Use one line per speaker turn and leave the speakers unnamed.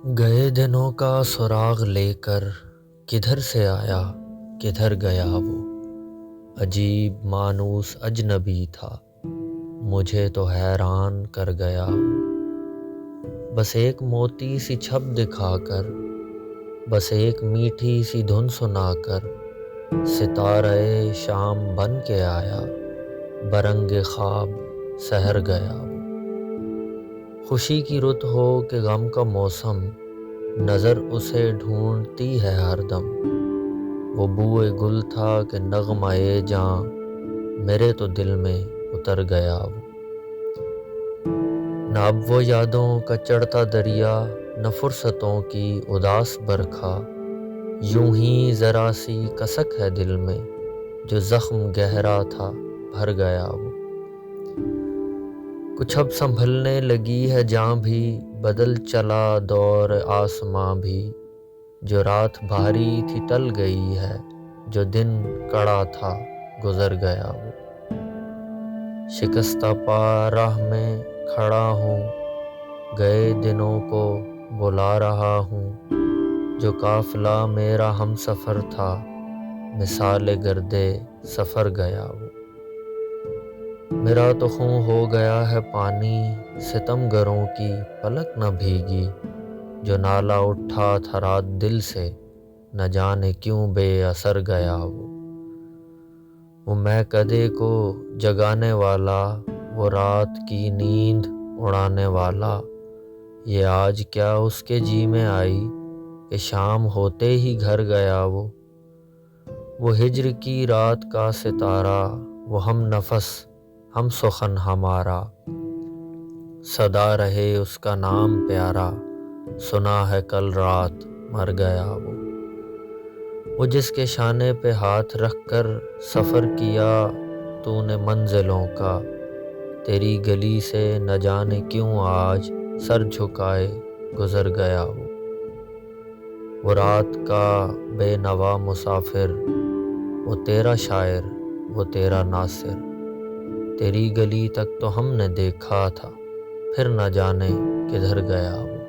گئے دنوں کا سراغ لے کر کدھر سے آیا کدھر گیا وہ، عجیب مانوس اجنبی تھا، مجھے تو حیران کر گیا وہ۔ بس ایک موتی سی چھپ دکھا کر، بس ایک میٹھی سی دھن سنا کر، ستارہ شام بن کے آیا، برنگ خواب سحر گیا وہ۔ خوشی کی رت ہو کہ غم کا موسم، نظر اسے ڈھونڈتی ہے ہر دم۔ وہ بوئے گل تھا کہ نغمہ جاں، میرے تو دل میں اتر گیا وہ۔ نہ اب وہ یادوں کا چڑھتا دریا، نہ فرصتوں کی اداس برکھا، یوں ہی ذرا سی کسک ہے دل میں، جو زخم گہرا تھا بھر گیا وہ۔ کچھ اب سنبھلنے لگی ہے جاں بھی، بدل چلا دور آسماں بھی، جو رات بھاری تھی ٹل گئی ہے، جو دن کڑا تھا گزر گیا وہ۔ شکستہ پا راہ میں کھڑا ہوں، گئے دنوں کو بلا رہا ہوں، جو قافلہ میرا ہم سفر تھا، مثال گرد سفر گیا وہ۔ میرا تو خوں ہو گیا ہے پانی، ستم گروں کی پلک نہ بھیگی، جو نالا اٹھا تھا رات دل سے، نہ جانے کیوں بے اثر گیا وہ۔ وہ میکدے کو جگانے والا، وہ رات کی نیند اڑانے والا، یہ آج کیا اس کے جی میں آئی کہ شام ہوتے ہی گھر گیا وہ۔ وہ ہجر کی رات کا ستارہ، وہ ہم نفس ہم سخن ہمارا، سدا رہے اس کا نام پیارا، سنا ہے کل رات مر گیا وہ۔ وہ جس کے شانے پہ ہاتھ رکھ کر سفر کیا تو نے منزلوں کا، تیری گلی سے نہ جانے کیوں آج سر جھکائے گزر گیا وہ۔ وہ رات کا بے نوا مسافر، وہ تیرا شاعر وہ تیرا ناصر، تیری گلی تک تو ہم نے دیکھا تھا، پھر نہ جانے کدھر گیا وہ۔